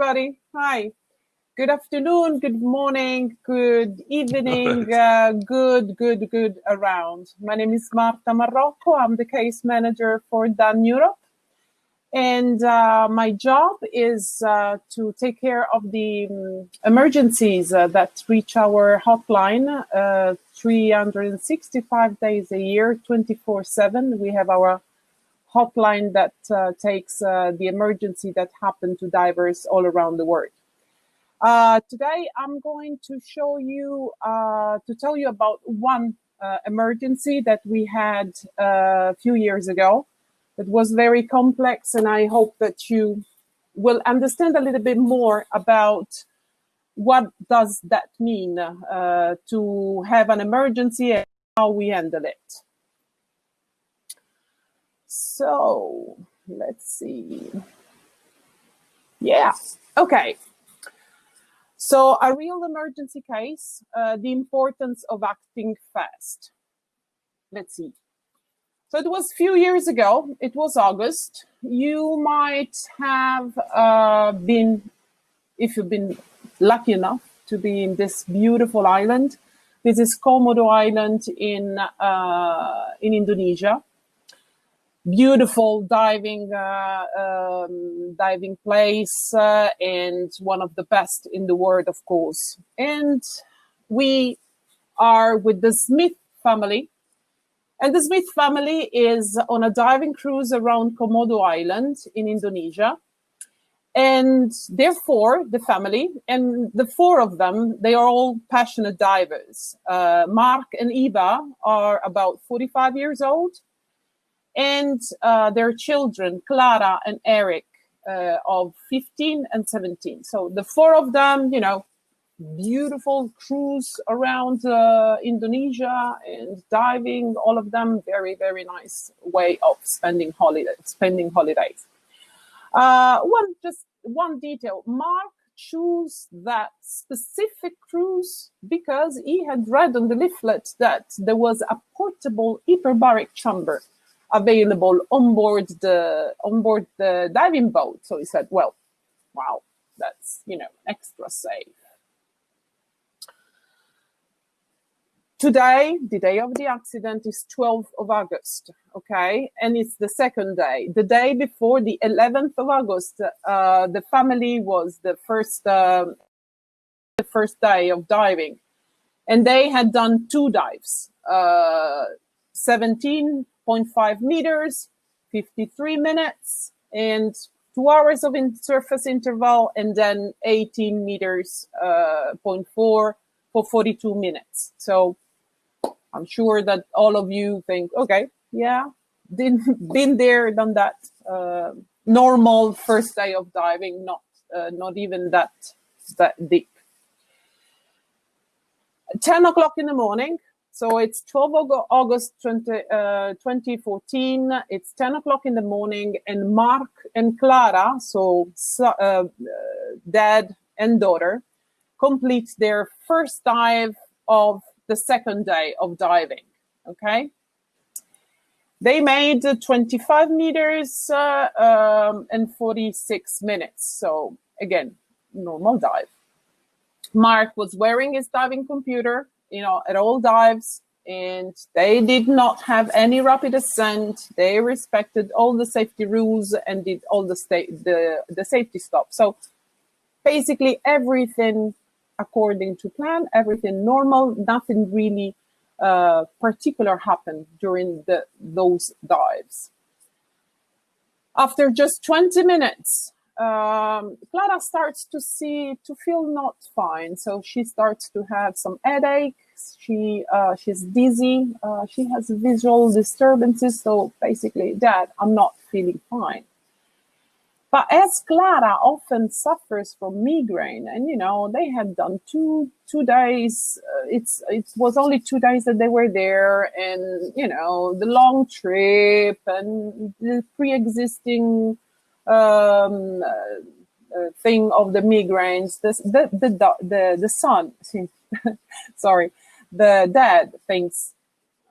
everybody. Hi. Good afternoon, good morning, good evening, good around. My name is Marta Marrocco. I'm the case manager for DAN Europe. And my job is to take care of the emergencies that reach our hotline 365 days a year, 24/7. We have our hotline that takes the emergency that happen to divers all around the world. Today, I'm going to show you, to tell you about one emergency that we had a few years ago. It was very complex, and I hope that you will understand a little bit more about what does that mean to have an emergency and how we handle it. So let's see. Yeah, okay. So a real emergency case, the importance of acting fast. Let's see. So it was a few years ago, it was August. You might have been, if you've been lucky enough to be in this beautiful island. This is Komodo Island in Indonesia. Beautiful diving place and one of the best in the world, of course. And we are with the Smith family. And the Smith family is on a diving cruise around Komodo Island in Indonesia. And therefore, the family, and the four of them, they are all passionate divers. Mark and Eva are about 45 years old. And their children, Clara and Eric, of 15 and 17. So the four of them, you know, beautiful cruise around Indonesia and diving, all of them, very, very nice way of spending holidays. One detail, Mark chose that specific cruise because he had read on the leaflet that there was a portable hyperbaric chamber available on board the diving boat. So he said, well, wow, that's, you know, extra safe. Today, the day of the accident is 12th of August, okay? And it's the second day. The day before, the 11th of August, the family was the first day of diving. And they had done two dives, 17.5 meters, 53 minutes, and 2 hours of surface interval, and then 18 meters, 0.4 for 42 minutes. So I'm sure that all of you think, okay, yeah, been there, done that. Normal first day of diving, not even that deep. 10 o'clock in the morning. So it's 12 August 2014. It's 10 o'clock in the morning, and Mark and Clara, so dad and daughter, complete their first dive of the second day of diving, okay? They made 25 meters and 46 minutes. So again, normal dive. Mark was wearing his diving computer, you know, at all dives, and they did not have any rapid ascent. They respected all the safety rules and did all the safety stops. So basically everything according to plan, everything normal, nothing really particular happened during those dives. After just 20 minutes, Clara starts to feel not fine. So she starts to have some headaches. She's dizzy. She has visual disturbances. So basically, Dad, I'm not feeling fine. But as Clara often suffers from migraine, and you know, they had done two days. It was only 2 days that they were there, and you know, the long trip and the pre-existing thing of the migraines. The son, sorry, the dad thinks,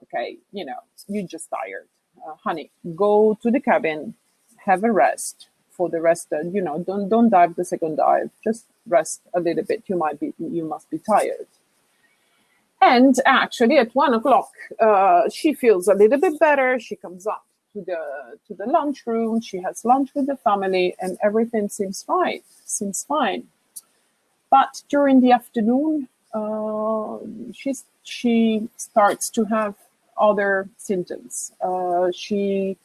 okay, you know, you're just tired, honey. Go to the cabin, have a rest. for the rest. You know, don't dive the second dive. Just rest a little bit. You must be tired. And actually, at 1 o'clock, she feels a little bit better. She comes up to the lunchroom. She has lunch with the family, and everything seems fine. But during the afternoon, she starts to have other symptoms. She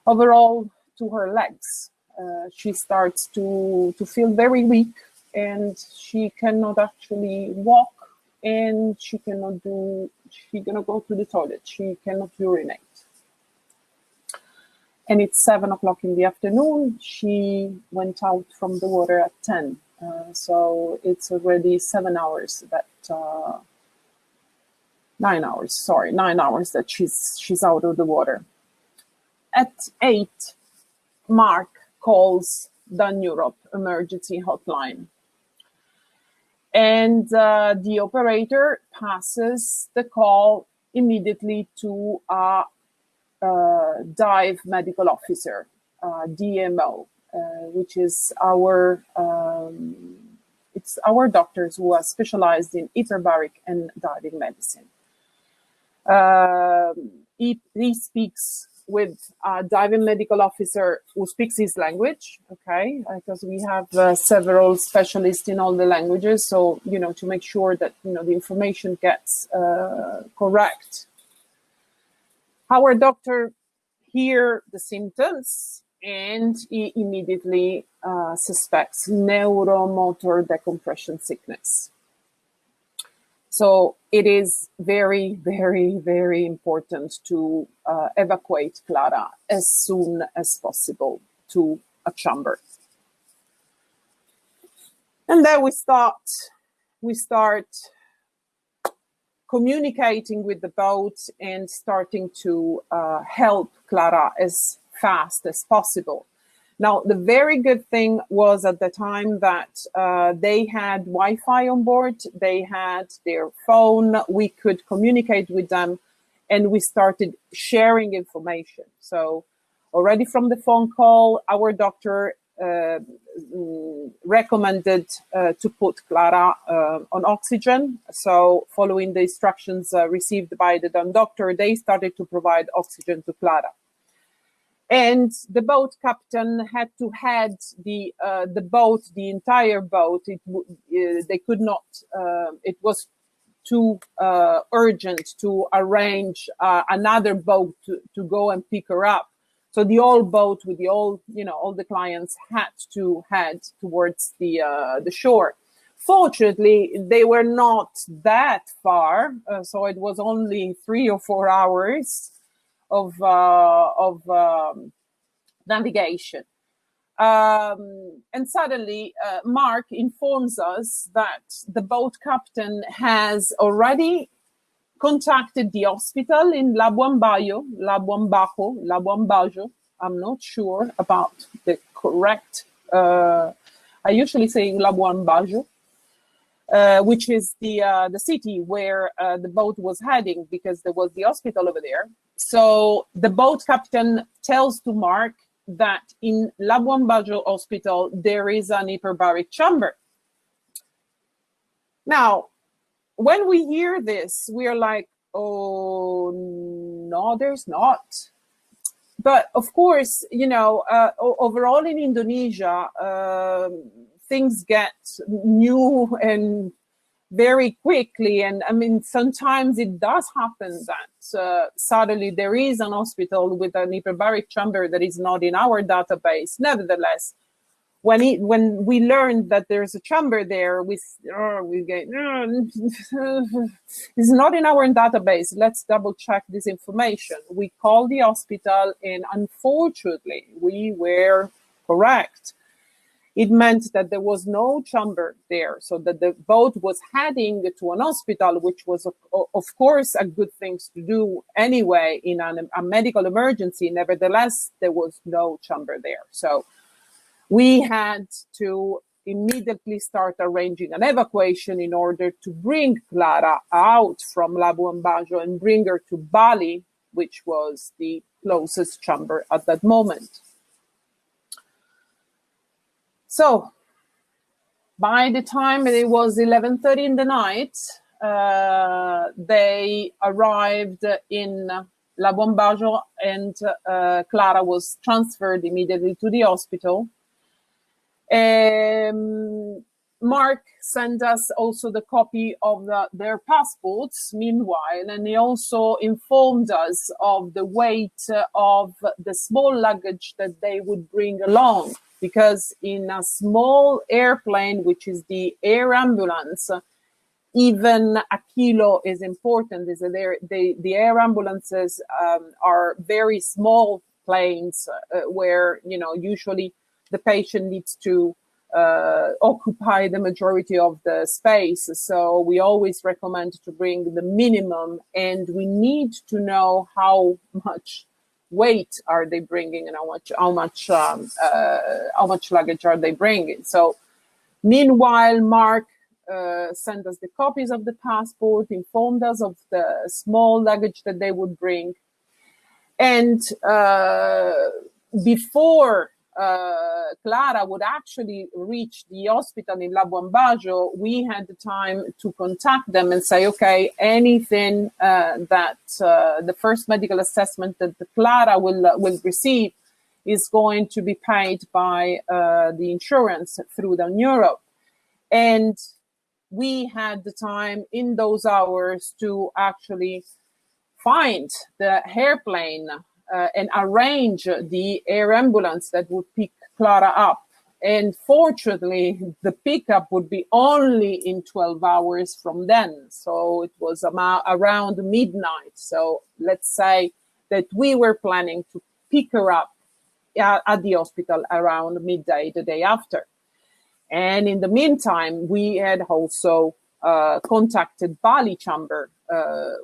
overall to her legs. She starts to feel very weak, and she cannot actually walk, and she's gonna go to the toilet. She cannot urinate. And it's 7 o'clock in the afternoon. She went out from the water at 10. So it's already 7 hours that 9 hours that she's out of the water. At 8, Mark calls Dan Europe emergency hotline. And the operator passes the call immediately to a dive medical officer, DMO, which is it's our doctors who are specialized in hyperbaric and diving medicine. He speaks with a diving medical officer who speaks his language, okay, because we have several specialists in all the languages. So, you know, to make sure that, you know, the information gets correct. Our doctor hears the symptoms and he immediately suspects neuromotor decompression sickness. So it is very, very, very important to evacuate Clara as soon as possible to a chamber. And then we start communicating with the boat and starting to help Clara as fast as possible. Now, the very good thing was at the time that they had Wi-Fi on board, they had their phone, we could communicate with them, and we started sharing information. So already from the phone call, our doctor recommended to put Clara on oxygen. So following the instructions received by the doctor, they started to provide oxygen to Clara. And the boat captain had to head the boat, the entire boat. They could not. It was too urgent to arrange another boat to go and pick her up. So the whole boat with all the clients had to head towards the shore. Fortunately, they were not that far, so it was only 3 or 4 hours of navigation. And suddenly, Mark informs us that the boat captain has already contacted the hospital in Labuan Bajo. I'm not sure about the correct. I usually say Labuan Bajo. Which is the city where the boat was heading, because there was the hospital over there. So the boat captain tells to Mark that in Labuan Bajo Hospital, there is an hyperbaric chamber. Now, when we hear this, we are like, oh, no, there's not. But of course, overall in Indonesia, things get new and very quickly. And I mean, sometimes it does happen that suddenly there is an hospital with an hyperbaric chamber that is not in our database. Nevertheless, when we learned that there's a chamber there, we get, it's not in our database. Let's double check this information. We called the hospital, and unfortunately, we were correct. It meant that there was no chamber there, so that the boat was heading to an hospital, which was, of course, a good thing to do anyway in a medical emergency. Nevertheless, there was no chamber there. So we had to immediately start arranging an evacuation in order to bring Clara out from Labuan Bajo and bring her to Bali, which was the closest chamber at that moment. So by the time it was 11:30 in the night, they arrived in Labuan Bajo, and Clara was transferred immediately to the hospital. Mark sent us also the copy of their passports meanwhile, and he also informed us of the weight of the small luggage that they would bring along, because in a small airplane, which is the air ambulance, even a kilo is important. The air ambulances are very small planes where, you know, usually the patient needs to occupy the majority of the space. So we always recommend to bring the minimum, and we need to know how much weight are they bringing and how much luggage are they bringing. So meanwhile, Mark sent us the copies of the passport, informed us of the small luggage that they would bring. And before Clara would actually reach the hospital in Labuan Bajo, we had the time to contact them and say, okay, anything that the first medical assessment that Clara will receive is going to be paid by the insurance through Down Europe. And we had the time in those hours to actually find the airplane and arrange the air ambulance that would pick Clara up. And fortunately, the pickup would be only in 12 hours from then. So it was around midnight. So let's say that we were planning to pick her up at the hospital around midday the day after. And in the meantime, we had also contacted Bali Chamber,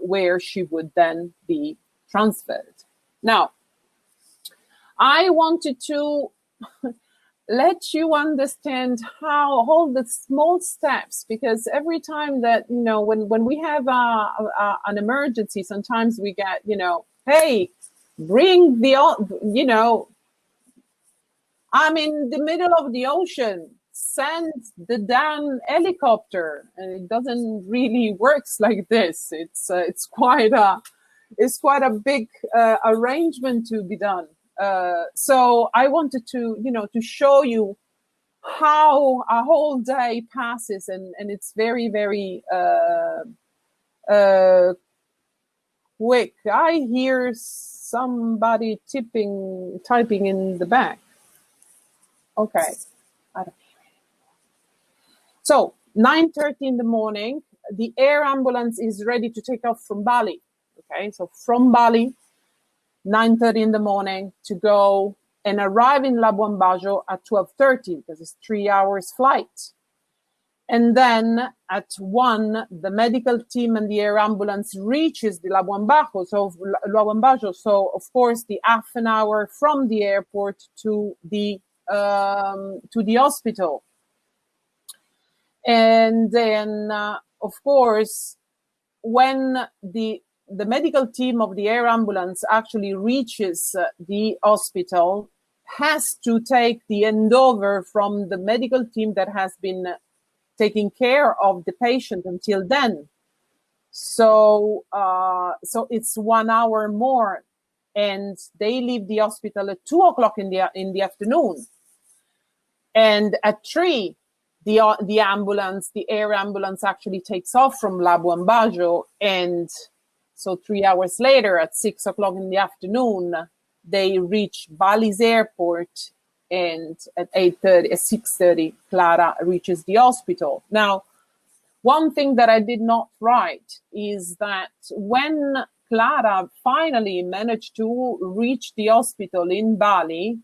where she would then be transferred. Now, I wanted to let you understand how all the small steps, because every time that, you know, when we have an emergency, sometimes we get, you know, hey, bring the, you know, I'm in the middle of the ocean, send the damn helicopter. And it doesn't really works like this. It's quite a big arrangement to be done. So I wanted to, you know, to show you how a whole day passes, and it's very, very quick. I hear somebody typing in the back. Okay. I don't hear it. So 9:30 in the morning, the air ambulance is ready to take off from Bali. Okay, so from Bali, 9:30 in the morning to go and arrive in Labuan Bajo at 12:30, because it's 3 hours flight. And then at 1, the medical team and the air ambulance reaches the Labuan Bajo. So of course, the half an hour from the airport to the hospital. And then, of course, when the medical team of the air ambulance actually reaches the hospital, has to take the handover from the medical team that has been taking care of the patient until then. So it's 1 hour more, and they leave the hospital at 2 o'clock in the afternoon. And at 3, the air ambulance actually takes off from Labuan Bajo, and so 3 hours later, at 6 o'clock in the afternoon, they reach Bali's airport, and at 6:30, Clara reaches the hospital. Now, one thing that I did not write is that when Clara finally managed to reach the hospital in Bali,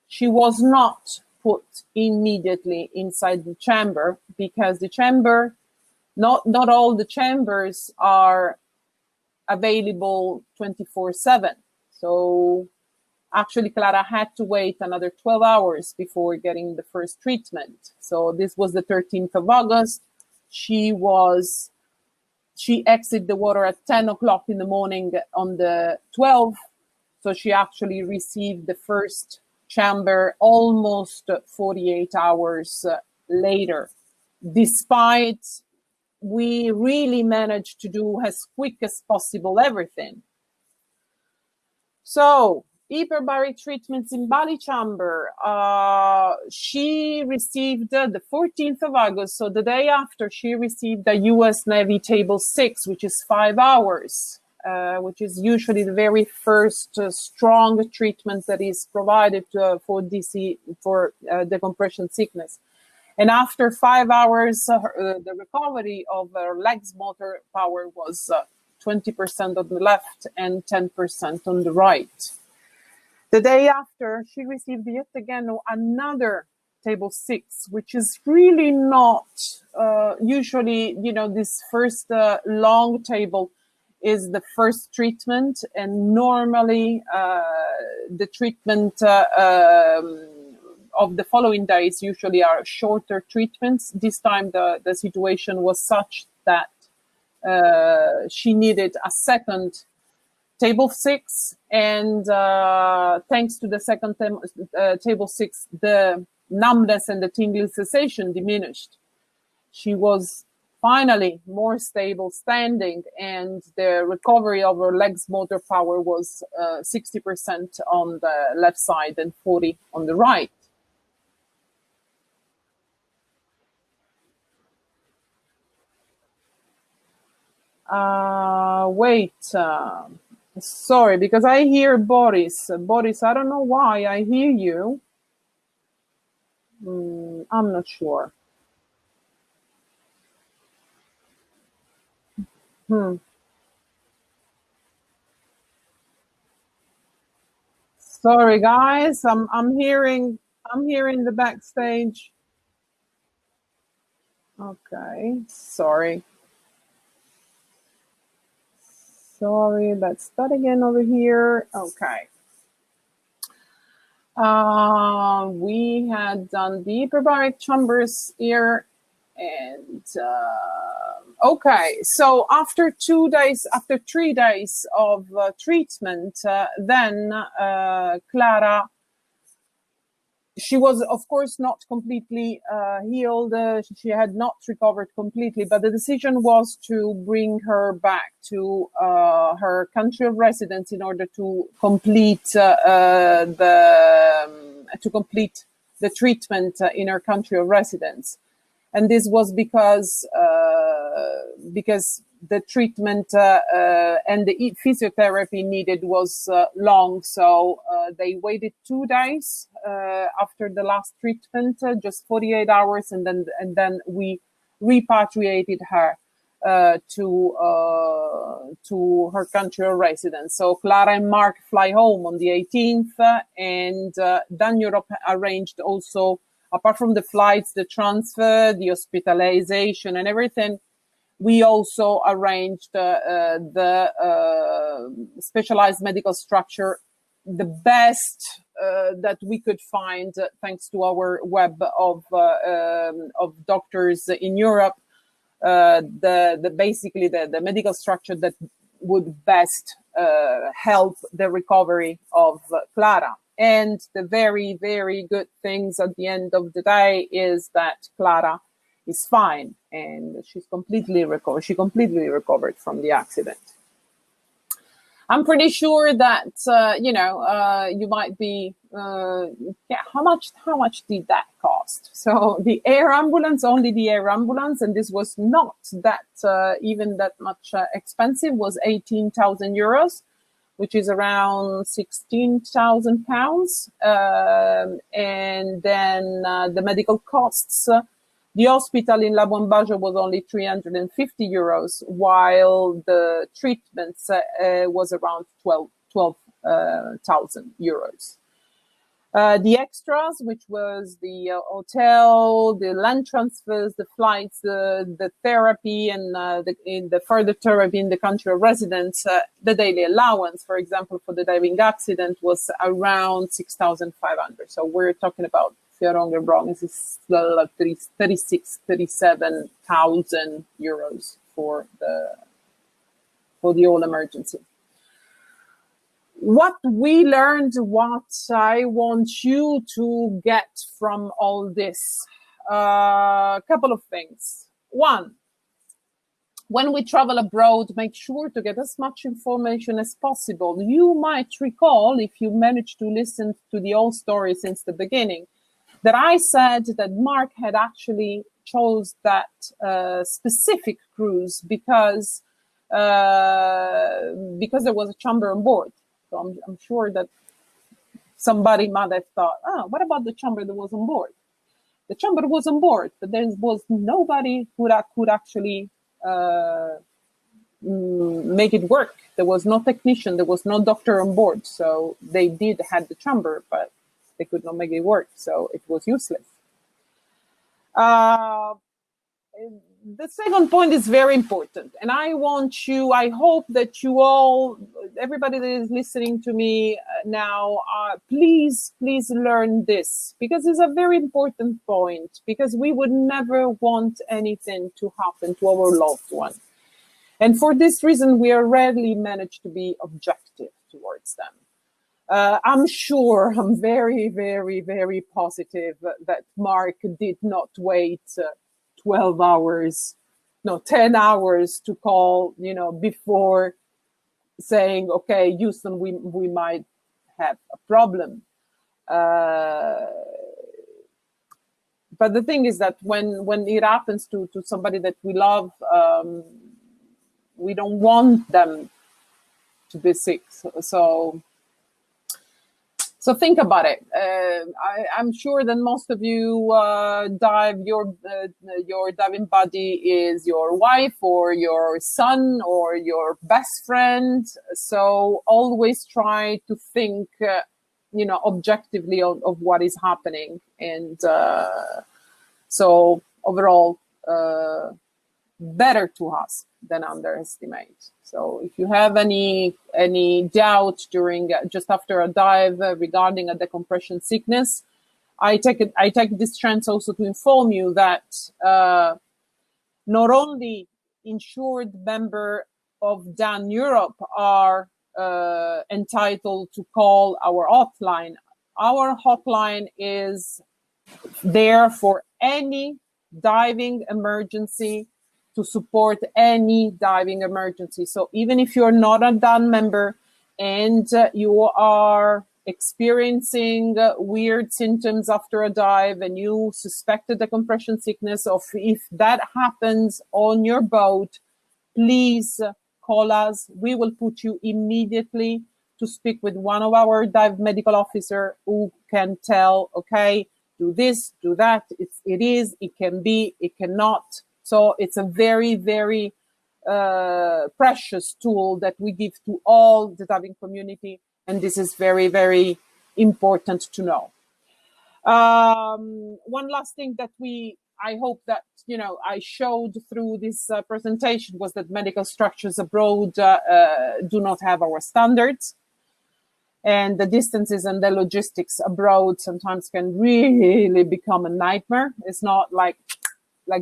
she was not put immediately inside the chamber, because the chamber, not all the chambers are available 24/7. So actually, Clara had to wait another 12 hours before getting the first treatment. So this was the 13th of August. She exited the water at 10 o'clock in the morning on the 12th. So she actually received the first chamber almost 48 hours later, despite we really managed to do as quick as possible everything. So hyperbaric treatments in Bali chamber. She received the 14th of August, so the day after, she received the US Navy table 6, which is 5 hours, which is usually the very first strong treatment that is provided for DC, for decompression sickness. And after 5 hours, the recovery of her legs motor power was 20% on the left and 10% on the right. The day after, she received yet again another table 6, which is really not usually, you know, this first long table is the first treatment, and normally the treatment of the following days usually are shorter treatments. This time the situation was such that she needed a second table 6, and thanks to the second table 6, the numbness and the tingling sensation diminished. She was finally more stable standing, and the recovery of her legs motor power was 60% on the left side and 40 on the right. Wait, sorry, because I hear Boris. Boris, I don't know why I hear you. I'm not sure. Sorry, guys. I'm hearing the backstage. Okay, sorry. Sorry, let's start again over here. Okay. We had done the hyperbaric chambers here, and okay. So after 3 days of treatment, then Clara, she was, of course, not completely healed. She had not recovered completely, but the decision was to bring her back to her country of residence in order to complete the treatment in her country of residence. And this was because the treatment and the physiotherapy needed was long. So they waited 2 days after the last treatment, just 48 hours, and then we repatriated her to her country of residence. So Clara and Mark fly home on the 18th, and Dan Europe arranged also, apart from the flights, the transfer, the hospitalization and everything, we also arranged the specialized medical structure, the best that we could find, thanks to our web of doctors in Europe, basically the medical structure that would best help the recovery of Clara. And the very, very good things at the end of the day is that Clara is fine, and she's completely recovered. She completely recovered from the accident. I'm pretty sure that you might be, how much did that cost? So the air ambulance, only the air ambulance, and this was not that even that much expensive, was 18,000 euros, which is around 16,000 pounds. And then the medical costs. The hospital in Labuan Bajo was only 350 euros, while the treatments was around 12,000 euros. The extras, which was the hotel, the land transfers, the flights, the therapy, and the further therapy in the country of residence, the daily allowance, for example, for the diving accident was around 6,500. So we're talking about, if you're wrong or wrong, this is still 37,000 euros for the whole emergency. what we learned, what I want you to get from all this, a couple of things. One, when we travel abroad, make sure to get as much information as possible. You might recall, if you managed to listen to the whole story since the beginning, that I said that Mark had actually chose that specific cruise because there was a chamber on board. So I'm sure that somebody might have thought, what about the chamber that was on board? The chamber was on board, but there was nobody who could actually make it work. There was no technician, there was no doctor on board. So they did have the chamber, but they could not make it work. So it was useless. The second point is very important. And I hope that you all, everybody that is listening to me now, please learn this, because it's a very important point, because we would never want anything to happen to our loved one. And for this reason, we rarely manage to be objective towards them. I'm sure, I'm very, very, very positive that Mark did not wait 12 hours, no, 10 hours to call, before saying, okay, Houston, we might have a problem. But the thing is that when it happens to somebody that we love, we don't want them to be sick. So think about it. I'm sure that most of you dive. Your diving buddy is your wife or your son or your best friend. So always try to think, objectively of what is happening. And so overall, better to ask than underestimate. So if you have any doubt during just after a dive regarding a decompression sickness, I take this chance also to inform you that not only insured member of DAN Europe are entitled to call our hotline. Our hotline is there for any diving emergency, to support any diving emergency. So even if you're not a DAN member and you are experiencing weird symptoms after a dive and you suspect a decompression sickness, or if that happens on your boat, please call us. We will put you immediately to speak with one of our dive medical officer who can tell, okay, do this, do that. It can be, it cannot. So it's a very, very precious tool that we give to all the diving community. And this is very, very important to know. One last thing that I hope that, I showed through this presentation was that medical structures abroad do not have our standards. And the distances and the logistics abroad sometimes can really become a nightmare. It's not like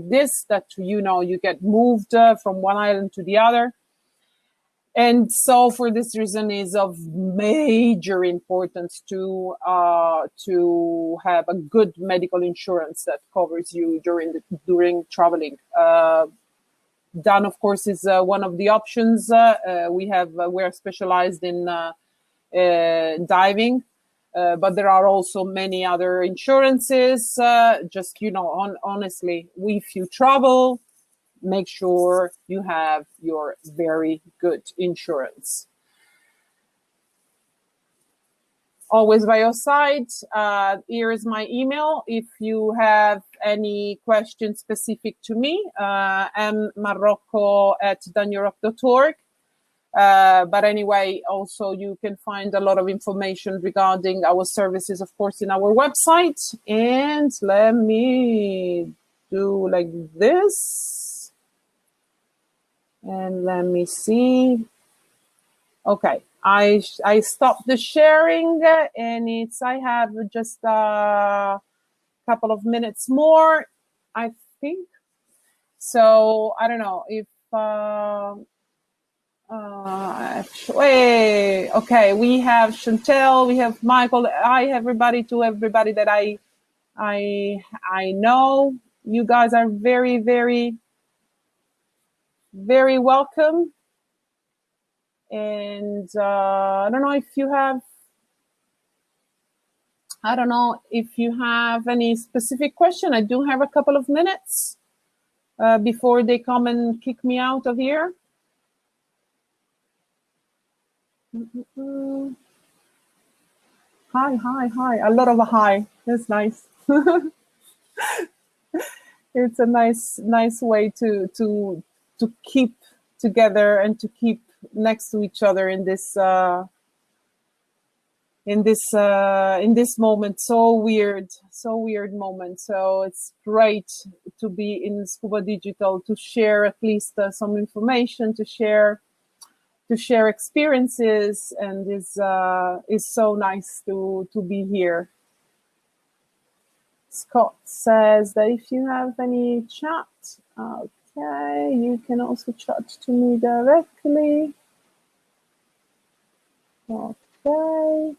this, that, you get moved from one island to the other. And so for this reason is of major importance to have a good medical insurance that covers you during traveling. DAN, of course, is one of the options. We're specialized in diving. But there are also many other insurances. Honestly, if you travel, make sure you have your very good insurance. Always by your side. Here is my email. If you have any questions specific to me, mmarocco@daneurope.org. But anyway, also you can find a lot of information regarding our services, of course, in our website. And let me do like this. And let me see. Okay, I stopped the sharing, and I have just a couple of minutes more, I think. So I don't know if Okay, we have Chantel, we have Michael. Hi, everybody, to everybody that I know. You guys are very, very, very welcome. And I don't know if you have any specific question. I do have a couple of minutes before they come and kick me out of here. Hi. A lot of a hi. That's nice. It's a nice way to keep together and to keep next to each other in this moment. So weird moment. So it's great to be in Scuba Digital, to share at least some information, to share experiences, and is so nice to be here. Scott says that if you have any chat, okay, you can also chat to me directly. Okay.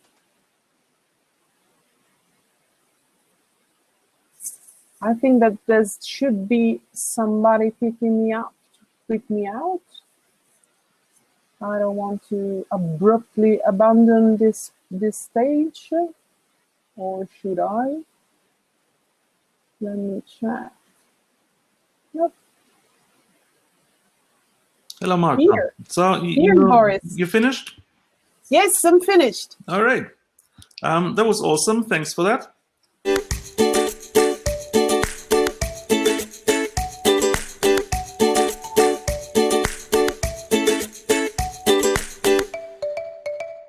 I think that there should be somebody picking me up to pick me out. I don't want to abruptly abandon this stage, or should I? Let me check. Yep. Hello, Mark. Here. So Boris. You finished? Yes, I'm finished. All right. That was awesome. Thanks for that.